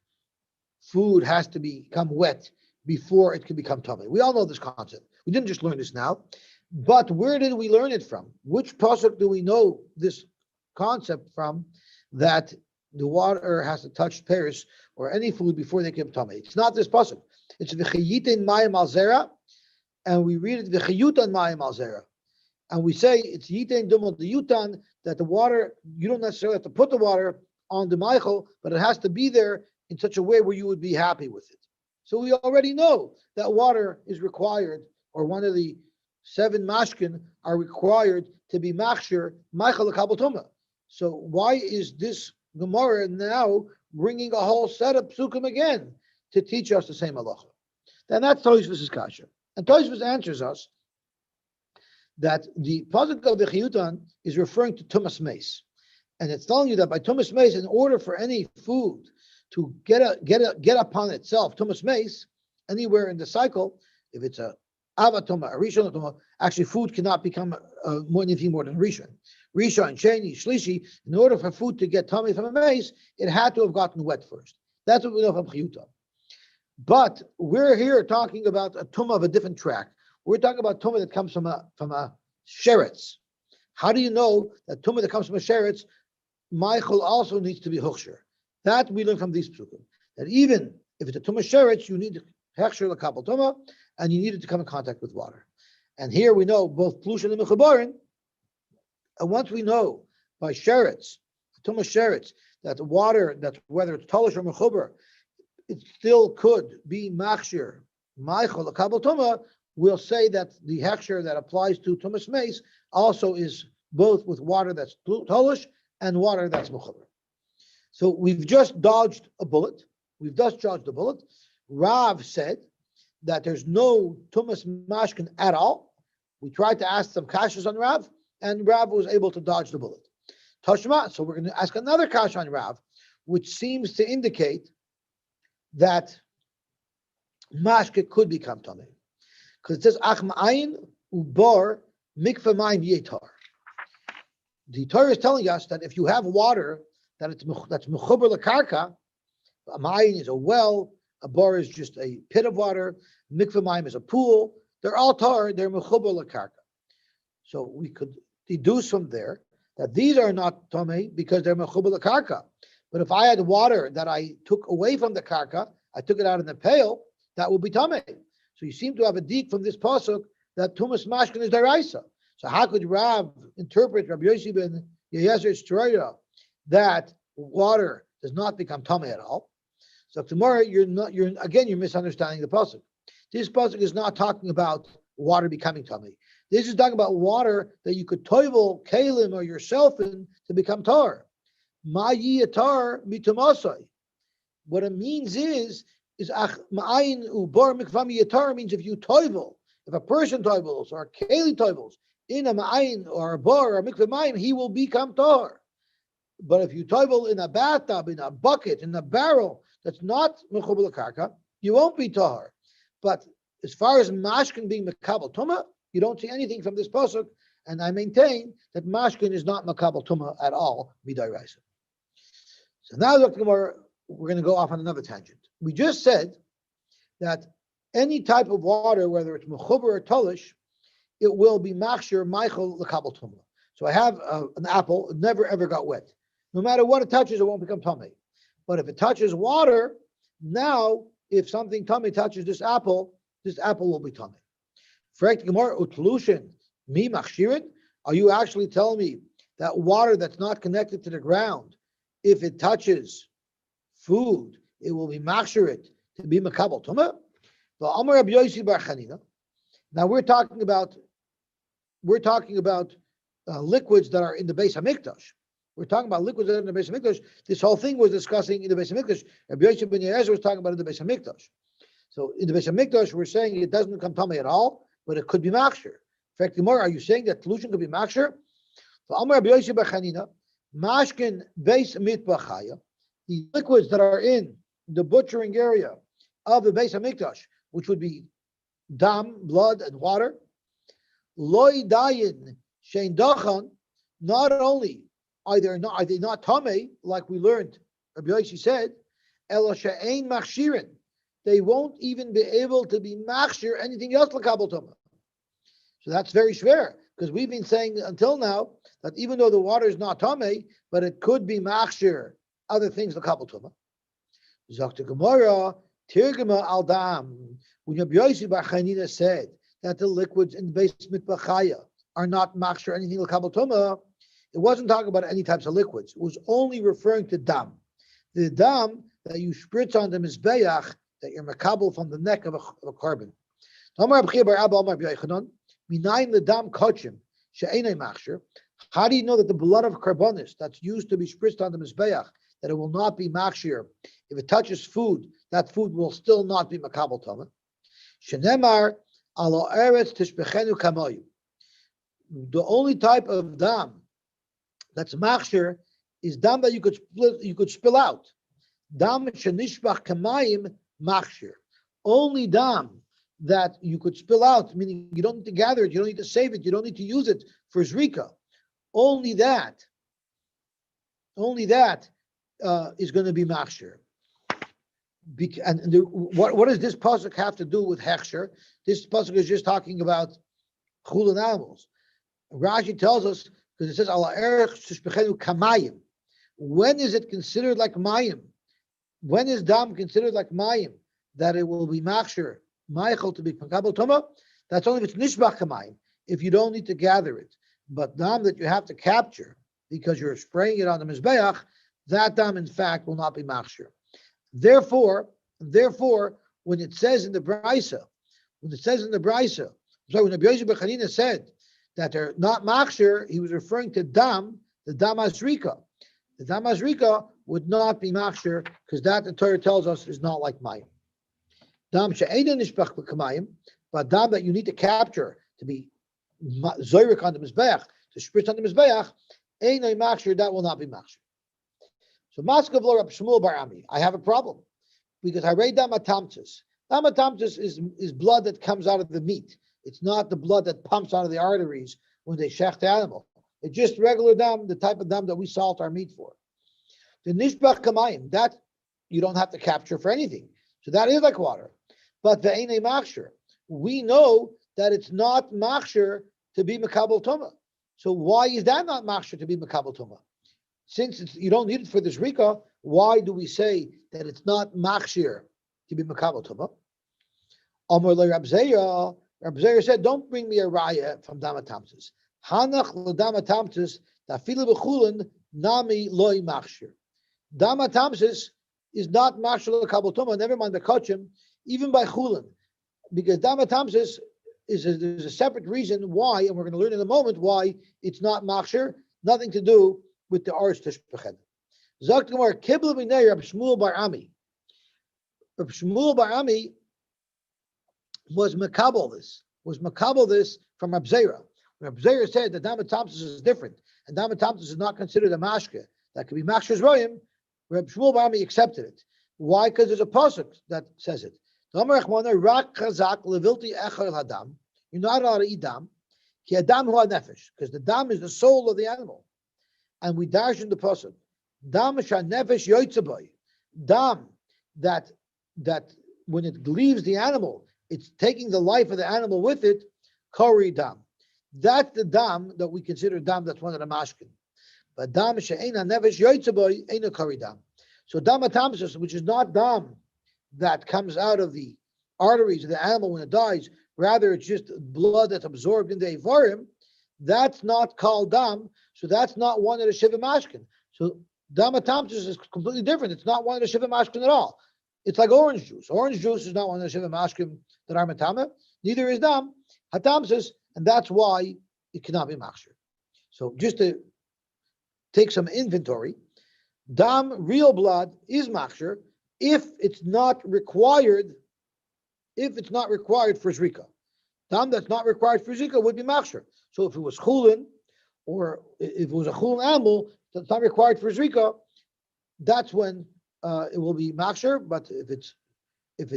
A: food has to become wet before it can become tummy. We all know this concept. We didn't just learn this now, but where did we learn it from? Which pasuk do we know this concept from? That the water has to touch pears or any food before they become tummy. It's not this pasuk. It's v'chayitin mayim al zera. And we read it v'chayutan mayim al zera, and we say it's yitain dumot the yutan, that the water, you don't necessarily have to put the water on the Michael, but it has to be there in such a way where you would be happy with it. So we already know that water is required, or one of the 7 mashkin are required to be machshir Michael l'kabel tuma. So why is this Gemara now bringing a whole set of psukim again to teach us the same halacha? Then that's Tosfos' kasha. And Tosfos answers us that the pasuk of V'chiyutan is referring to tumas meis, and it's telling you that by tumas meis, in order for any food to get upon itself, tumas meis, anywhere in the cycle, if it's a avatuma, a rishon tuma, actually food cannot become anything more than rishon. Rishon, sheni, shlishi. In order for food to get tummy from a mace, it had to have gotten wet first. That's what we know from chiyuta. But we're here talking about a tumah of a different track. We're talking about tumah that comes from a sheretz. How do you know that tumah that comes from a sheretz, Michael also needs to be huksher? That we learn from these psukim. That even if it's a tumah sheretz, you need hechsher l'kabel tumah, and you need it to come in contact with water. And here we know both plushin and mechabarin. And once we know by sheretz, tumah sheretz, that the water, that whether it's talish or mechubar, it still could be machshir, Michael l'kabel tumah, we'll say that the hechsher that applies to tumas meis also is both with water that's talish and water that's mechubar. So we've just dodged a bullet. Rav said that there's no tumas mashkin at all. We tried to ask some kashas on Rav, and Rav was able to dodge the bullet. Tashma, so we're going to ask another kash on Rav, which seems to indicate that mashke could become tummy, because it says ach ma'ayin ubar mikveh mayim yetar. The Torah is telling us that if you have water that's mechubar lekarka, a ma'ayin is a well, a bar is just a pit of water, mikveh mayim is a pool. They're all tar, they're mechubar lekarka. So we could deduce from there that these are not tamei because they're mechubar lekarka. But if I had water that I took away from the karka, I took it out in the pail, that would be tamei. So you seem to have a deek from this pasuk that tumas mashkin is daraisa. So how could Rav interpret Rabbi Yosy ben Yezer's Torah that water does not become tamei at all? So tomorrow you're misunderstanding the pasuk. This pasuk is not talking about water becoming tamei. This is talking about water that you could toivel kalim or yourself in to become tar. Ma tar mitumasai. What it means is ma'ayin ubar mikvam yatar means if you toivel, if a person toivels or keli toivels in a ma'ayin or a bar or mikvah mayim, he will become tar. But if you toivel in a bathtub, in a bucket, in a barrel that's not mechubar l'karka, you won't be tar. But as far as mashkin being mekabel tumah, you don't see anything from this pasuk, and I maintain that mashkin is not makabel tumah at all, midairaisa. So now, Dr. Gemara, we're going to go off on another tangent. We just said that any type of water, whether it's mechubar or talish, it will be machshir Michael l'kabel tumah. So I have an apple, it never ever got wet. No matter what it touches, it won't become tamei. But if it touches water, now if something tamei touches this apple will be tamei. Fragt Gemara utlushin mi machshirin. Are you actually telling me that water that's not connected to the ground, if it touches food, it will be machshirit to be makabel tumah? Amar Rabbi Yosy bar Chanina. Now we're talking about liquids that are in the Beis Hamikdash. We're talking about liquids that are in the Beis Hamikdash. This whole thing was discussing in the Beis Hamikdash. Rabbi Yosy ben Yezer was talking about in the Beis Hamikdash. So in the Beis Hamikdash, we're saying it doesn't become tamei at all, but it could be machshir. In fact, are you saying that pollution could be machshir? Amar Rabbi Yosy bar Chanina, mashkin beis mitbachaya, the liquids that are in the butchering area of the Beis Hamikdash, which would be dam, blood, and water. Loi dayin shein dachan. Not only are they not tamei, like we learned, Rabbi Yosy said, ela she'ein machshirin. They won't even be able to be machshir anything else l'kabel tumah. So that's very schwer, because we've been saying until now that even though the water is not tamei, but it could be machshir other things l'kabel tumah. Zakta Gemara, Tirgema al dam. When Rabbi Yosy bar Chanina said that the liquids in the Beis Mitbachaya are not machshir anything l'kabel tumah, it wasn't talking about any types of liquids. It was only referring to dam. The dam that you spritz on the mizbeach, that you're makabel from the neck of a carbon. How do you know that the blood of carbonis that's used to be spritzed on the mizbeach, that it will not be machshir? If it touches food, that food will still not be makabel tamah. Shenemar alo eretz tishbechenu kamoyu. The only type of dam that's machshir is dam that you could spill out. Dam shenishbach kamayim machshir. Only dam that you could spill out, meaning you don't need to gather it, you don't need to save it, you don't need to use it for zrika. Only that is going to be machshir. What does this pasuk have to do with hechsher? This pasuk is just talking about chulin animals. Rashi tells us, because it says ala erech sheshbechenu kamayim. When is it considered like mayim? When is dam considered like mayim? That it will be machshir, meichel to be makabel tuma? That's only if it's nishbach kamayim, if you don't need to gather it. But dam that you have to capture because you're spraying it on the mizbeach, that dam in fact will not be machshir. Therefore, when it says in the brisa, when the Yosy Bechanina said that they're not machshir, he was referring to dam, the dam azrika. The dam azrika would not be machshir because that the Torah tells us is not like mayim. Dam she'eina nishbach b'kamayim, but dam that you need to capture to be zoyrik on the mizbeach, to spritz on the mizbeach, einay machshir, that will not be machshir. So Maskav lo Rab Shmuel bar Ami, I have a problem because I read damatamtus. Damatamtus is blood that comes out of the meat. It's not the blood that pumps out of the arteries when they shech the animal. It's just regular dam, the type of dam that we salt our meat for. The nishbach kamayim, that you don't have to capture for anything. So that is like water. But the einay machshir, we know that it's not machshir to be makabel tuma. So why is that not machshir to be makabel tuma? Since you don't need it for this rika, why do we say that it's not machshir to be makabel tuma? Amar le Rab Zeya said, don't bring me a raya from damatamtus. Hanach l'damatamtus dafilu b'chulin nami loy machshir. Damatamtus is not machshir l'kabel tuma. Never mind the kachim, even by chulin, because damatamtus there's a separate reason why, and we're going to learn in a moment why it's not machshir. Nothing to do with the Aretz Tishbechenu. Zok Gemara, Kibla B'nei Rab Shmuel bar Ami. Rab Shmuel bar Ami was makabel this from Rab Zera. Rab Zera said that damatamtus is different, and damatamtus is not considered a mashke. That could be machshir's royim. Rab Shmuel bar Ami accepted it. Why? Because there's a pasuk that says it. You're not allowed to eat dam, because the dam is the soul of the animal. And we dash in the pasuk, dam shanefesh yoytzaboy, dam that when it leaves the animal, it's taking the life of the animal with it. Kori dam, that's the dam that we consider dam. That's one of the mashkin. But dam she'ena nefesh yoytzaboy ena kori dam. So damatamsus, which is not dam that comes out of the arteries of the animal when it dies, rather it's just blood that's absorbed in the ivarim. That's not called dam, so that's not one of the shiva mashkin. So damatamtus is completely different. It's not one of the shiva mashkin at all. It's like orange juice. Orange juice is not one of the shiva mashkin that are matama. Neither is dam, hatamsus, and that's why it cannot be machshir. So just to take some inventory, dam, real blood, is machshir if it's not required. If it's not required for zrika, dam that's not required for zrika would be machshir. So if it was chulin, or if it was a chulin animal that's not required for zrika, that's when it will be machshir. But if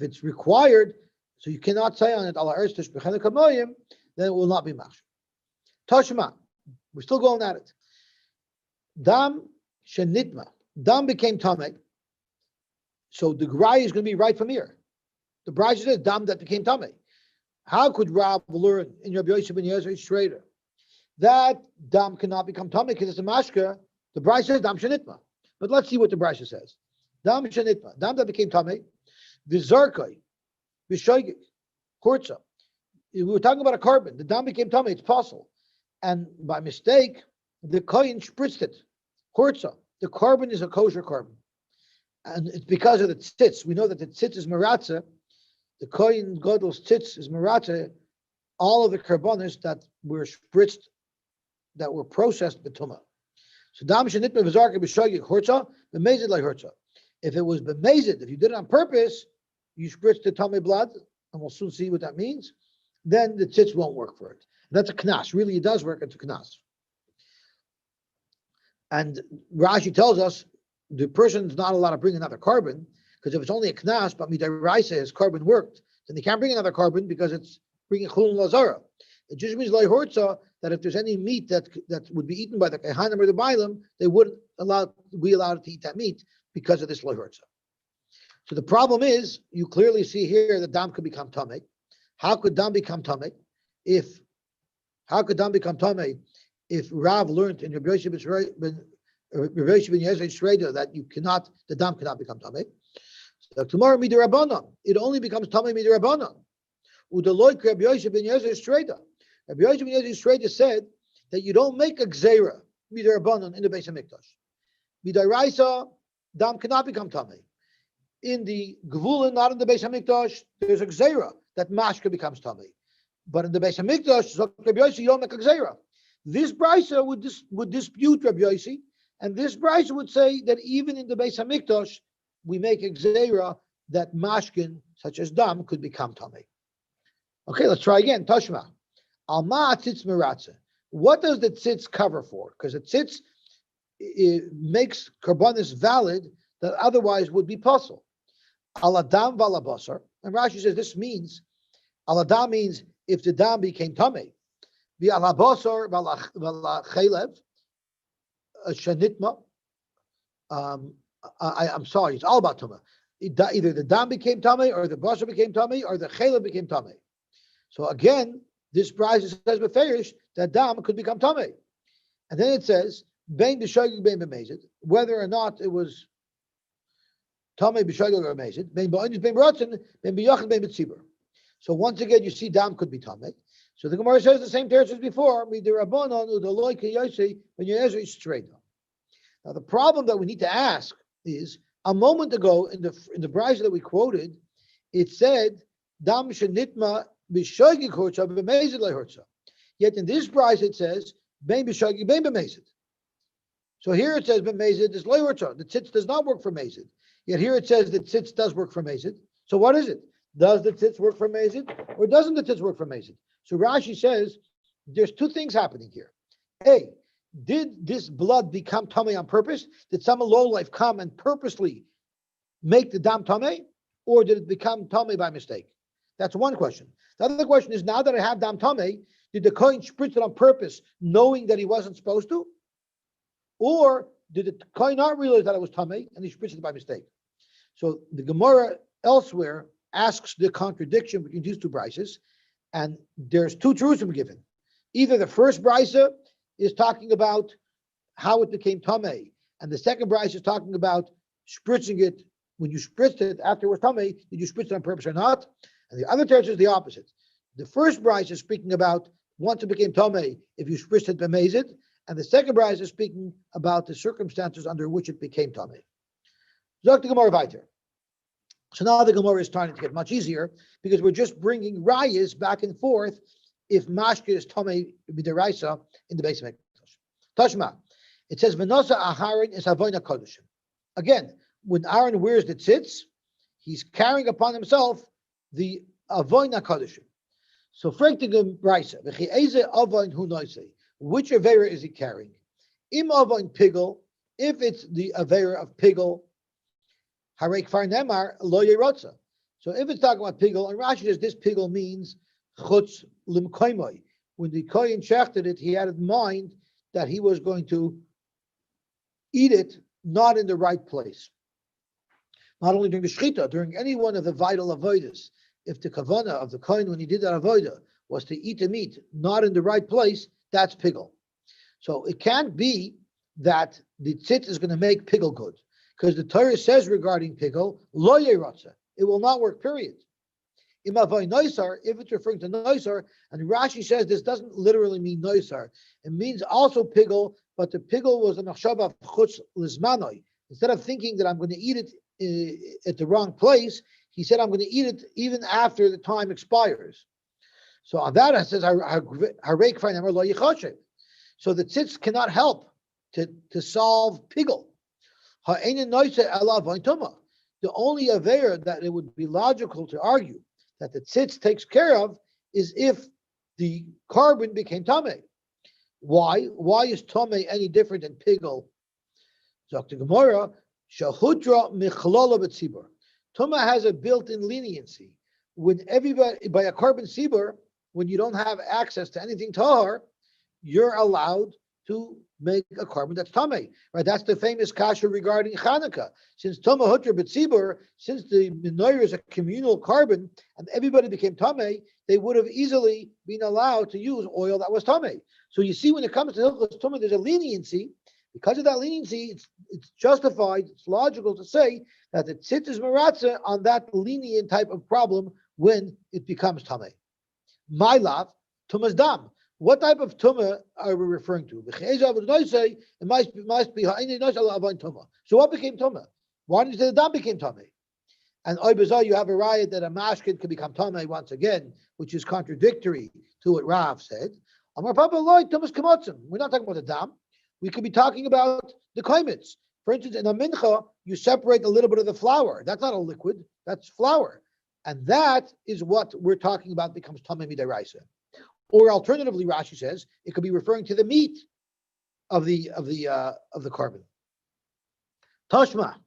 A: it's required, so you cannot say on it ala eretz tishbechenu kamayim, then it will not be machshir. Tashma, we're still going at it. Dam shenitma, dam became tamei. So the graya is going to be right from here. The bride says dam that became tamei. How could Rab learn in Rabbi Yosy ben Yosef Shrader that dam cannot become tamei because it's a mashka? The bride says dam shenitma. But let's see what the bride says. Dam shenitma, dam that became tamei. The zarkai, v'shoygik, kurtza. We were talking about a carbon. The dam became tamei. It's possible, and by mistake, the kohen spritzed it. Kurtza. The carbon is a kosher carbon, and it's because of the tzitz. We know that the tzitz is maratza. The kohen gadol's tzitz is maratza. All of the carbonas that were spritzed, that were processed betuma. So dam shenitma v'zarka b'shoygik kurtza b'mezid like kurtza. If it was b'mezid, if you did it on purpose, you spritzed the tummy blood, and we'll soon see what that means. Then the tzitz won't work for it. That's a knas. Really, it does work. It's a knas. And Rashi tells us the person's not allowed to bring another carbon, because if it's only a knas, but midaraisa his carbon worked, then they can't bring another carbon because it's bringing chulun lazara. It just means loihortza that if there's any meat that would be eaten by the kehanim or the bailam, they wouldn't be allowed to eat that meat because of this loihortza. So the problem is, you clearly see here that dam could become tamei. How could dam become tamei? If Rav learned in Rabbi Yosy ben Yezrei Shreda that the dam cannot become tamei? So tomorrow midirabanan, it only becomes tamei midirabanan. Udaloik Rabbi Yosy ben Yezrei Shreda. Rabbi Yosy ben Yezrei Shreda said that you don't make a gzeira midirabanan in the Beis Hamikdash. Midaraisa, dam cannot become tamei. In the Gvula, not in the Beis Hamikdash, there's a gzeira that mashka becomes tamei. But in the Beis Hamikdash, Rabbi Yosy, you don't make a gzeira. This brisa would dispute Rabbi Yosy, and this brisa would say that even in the Beis Hamikdash, we make a gzeira that mashkin, such as dam, could become tamei. Okay, let's try again. Tashma. Alma tzitz meratze. What does the tzitz cover for? Because the tzitz makes karbanis valid that otherwise would be puzzle. Aladam valabasar. And Rashi says this means, aladam means if the dam became tamei. The alabasar valachelev shanitma. I'm sorry, it's all about Tuma. Either the dam became tamei, or the basar became tamei, or the chelev became tamei. So again, this brisa says beferish that dam could become tamei, and then it says bein b'shogeg bein b'mezid, whether or not it was tamei b'shogeg or b'mezid, bein b'onis bein b'ratzin, bein b'yachid bein b'tzibur. So once again, you see dam could be tamei. So the Gemara says the same teretz as before. Now the problem that we need to ask is, a moment ago in the brisa that we quoted, it said dam shenitma b'shogeg hortza b'mezid lehortza. Yet in this brisa it says bein b'shogeg bein b'mezid. So here it says b'mezid is lehortza. The tzitz does not work for mezid. Yet here it says that tzitz does work for mezid. So what is it? Does the tzitz work for mezid, or doesn't the tzitz work for mezid? So Rashi says there's two things happening here. A, did this blood become tamei on purpose? Did some lowlife come and purposely make the dam tamei, or did it become tamei by mistake? That's one question. The other question is, now that I have dam tamei, did the kohen spritz it on purpose, knowing that he wasn't supposed to, or did the kohen not realize that it was tamei and he spritzed it by mistake? So the Gemara elsewhere asks the contradiction between these two brises, and there's two truths given. Either the first brisa is talking about how it became tamei, and the second brisa is talking about spritzing it. When you spritzed it after it was tamei, did you spritz it on purpose or not? And the other teretz is the opposite. The first brisa is speaking about once it became tamei, if you spritzed it b'mezid, and the second brisa is speaking about the circumstances under which it became tamei. Zok the Gemara weiter. So now the Gemara is starting to get much easier, because we're just bringing rayas back and forth if mashke is tamei b'deraisa in the Beis Hamikdash. Tashma, it says v'nosa aharon is avoina kodesh. Again, when Aaron wears the tzitz, he's carrying upon himself the avoina kodesh. So fragtig brisa v'chi'eze avoin hu noise. Which avera is he carrying? Im avoin pigel, if it's the avera of pigel. Harei kfar nemar lo yerotza. So if it's talking about pigel, and Rashi says this pigel means chutz limkoimoi. When the kohen shechted it, he had in mind that he was going to eat it not in the right place. Not only during the shechita, during any one of the vital avodas. If the kavana of the kohen when he did that avodah was to eat the meat not in the right place, that's pigel. So it can't be that the tzitz is going to make pigel good. Because the Torah says regarding pigel, lo yerotza, it will not work, period. Im avoy noisar, if it's referring to noisar, and Rashi says this doesn't literally mean noisar, it means also pigel, but the pigel was a machshava of chutz lizmanoi. Instead of thinking that I'm going to eat it at the wrong place, he said I'm going to eat it even after the time expires. So on that it says harei kfar nemar lo yichoshev. So the tzitz cannot help to solve pigel. The only avera that it would be logical to argue that the tzitz takes care of is if the carbon became tamei. Why? Why is tamei any different than pigel? Dr. Gemara, shahudra michlala b'tzibur. Tuma has a built-in leniency. When everybody, by a carbon sibur, when you don't have access to anything tahar, you're allowed to make a carbon that's tamei. Right? That's the famous kasha regarding Chanukah. Since Tuma hutra b'tzibur, since the menorah is a communal carbon, and everybody became tamei, they would have easily been allowed to use oil that was tamei. So you see, when it comes to hilchos Tuma, there's a leniency. Because of that leniency, it's justified, it's logical to say that the tzit is maratza on that lenient type of problem when it becomes tamei. My love, tuma's dam. What type of tuma are we referring to? It must be. So what became tuma? Why did you say the dam became tamei? And oibazah, you have a riot that a mashkin can become tamei once again, which is contradictory to what Rav said. Amar Papa Loy, tumas kamotzim. We're not talking about the dam. We could be talking about the kaimets. For instance, in a mincha, you separate a little bit of the flour. That's not a liquid, that's flour. And that is what we're talking about becomes tamei midaraisa. Or alternatively, Rashi says, it could be referring to the meat of the carbon. Tashma.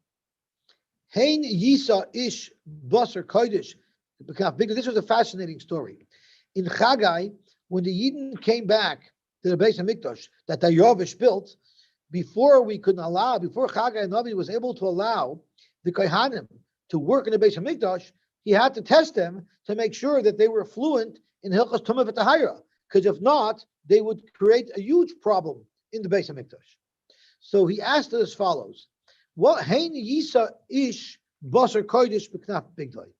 A: Hein yisa ish basar kodesh. This was a fascinating story. In Chagai, when the Yidden came back to the Beis HaMikdash that the Yovish built, before Chagai Navi was able to allow the Kohanim to work in the Beis HaMikdash, he had to test them to make sure that they were fluent in Hilchos Tumah V'Tahira, because if not, they would create a huge problem in the Beis HaMikdash. So he asked as follows: "What hein yisa ish basar kodesh b'knaf bigdai?"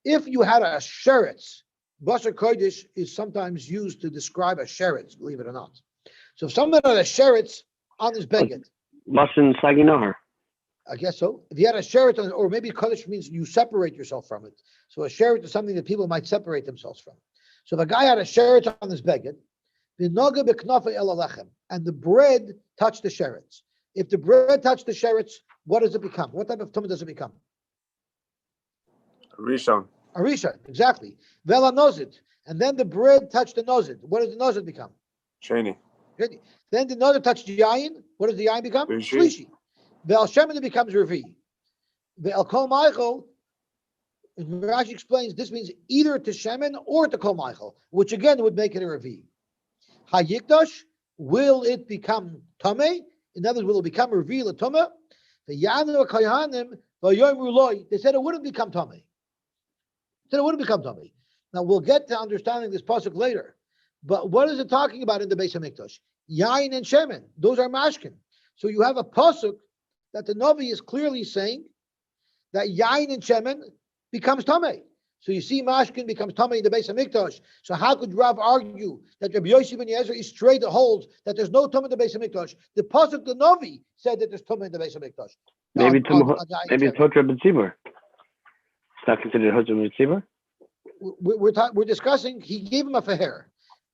A: If you had a sheretz, basar kodesh is sometimes used to describe a sheretz, believe it or not. So if someone had a sheretz on his beged,
C: Masin Saginahar.
A: I guess so. If you had a sheretz, or maybe kodesh means you separate yourself from it. So a sheretz is something that people might separate themselves from. So if a guy had a sheretz on his beged, and the bread touched the sheretz. If the bread touched the sheretz, what does it become? What type of tumah does it become?
B: Rishon.
A: A rishon, exactly. Vela nozid, and then the bread touched the nozid. What does the nozid become?
B: Sheni.
A: Then the nozid touched the yayin. What does the yayin become? Shlishi. Ve'al shemen, it becomes revi. Ve'al kol maichel, Rashi explains this means either to shemen or to kol maichel, which again would make it a revi. Hayikdash, will it become tamei? In other words, will it become revi l'tumah? The yanu kohanim v'yoyimru loy. They said it wouldn't become tamei. Now we'll get to understanding this pasuk later. But what is it talking about in the Beis HaMikdash? Yain and shemen. Those are mashkin. So you have a pasuk that the Navi is clearly saying that yain and shemen becomes tamei. So you see, mashkin becomes tamei in the Beis HaMikdash. So how could Rav argue that Rabbi Yosy ben Yezer is straight that holds that there's no tamei in the Beis HaMikdash? The pasuk, the Navi, said that there's tamei in the Beis HaMikdash.
C: Maybe it's Hotra B'Tzibur. It's not considered Hotra B'Tzibur?
A: We're discussing, he gave him a feher.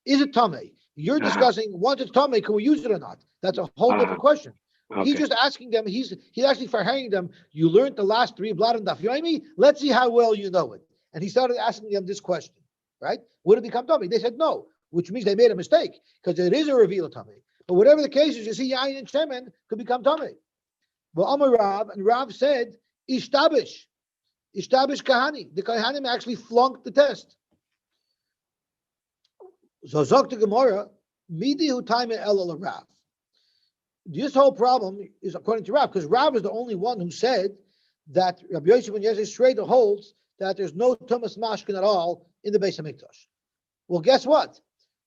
A: Is it tamei? You're discussing, once it's tamei, can we use it or not? That's a whole different question. Okay. He's just asking them, he's actually feharing them, you learned the last three blad and daf yomi, let's see how well you know it. And he started asking them this question, right? Would it become tamei? They said no, which means they made a mistake, because it is a reveal tamei. But whatever the case is, you see, yain and shemen could become tamei. Well, Amar Rav, and Rav said, ishtabish kahani. The kahanim actually flunked the test. So zok to Gemara, midi hu taime el Rav. This whole problem is according to Rav, because Rav is the only one who said that Rabbi Yosy ben Yezer straight holds that there's no tumas mashkin at all in the Beis HaMikdash. Well, guess what?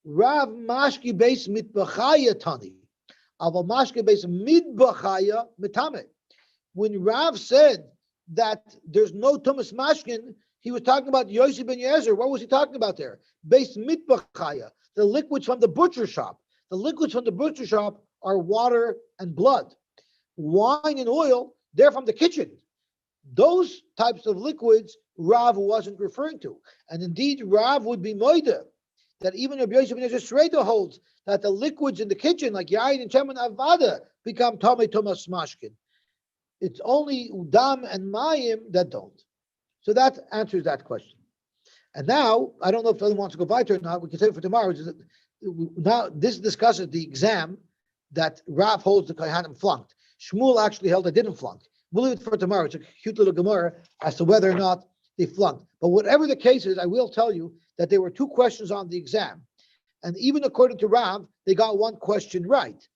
A: Rav mashki beis mitbachaya tani, aval mashki beis mitbachaya mitame. When Rav said that there's no tumas mashkin, he was talking about Yosy ben Yezer. What was he talking about there? Beis mitbachaya, the liquids from the butcher shop. The liquids from the butcher shop are water and blood. Wine and oil, they're from the kitchen. Those types of liquids Rav wasn't referring to. And indeed, Rav would be moida that even Rabbi Yosy ben Yezer Shreda holds that the liquids in the kitchen, like yayin and shemen avada, become tamei tumas mashkin. It's only udam and mayim that don't. So that answers that question. And now, I don't know if the other wants to go by to or not. We can save it for tomorrow. Now, this discusses the exam that Rav holds the Kohanim flunked. Shmuel actually held they didn't flunk. We'll leave it for tomorrow. It's a cute little Gemara as to whether or not they flunked. But whatever the case is, I will tell you that there were 2 questions on the exam. And even according to Rav, they got 1 question right,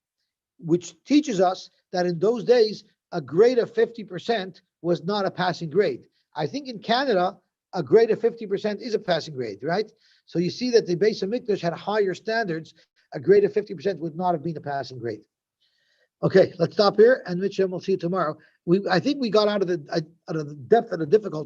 A: which teaches us that in those days, a grade of 50% was not a passing grade. I think in Canada, a grade of 50% is a passing grade, right? So you see that the Beis HaMikdash had higher standards. A grade of 50% would not have been a passing grade. Okay, let's stop here, and Mitchell, we'll see you tomorrow. I think we got out of the depth of the difficulty.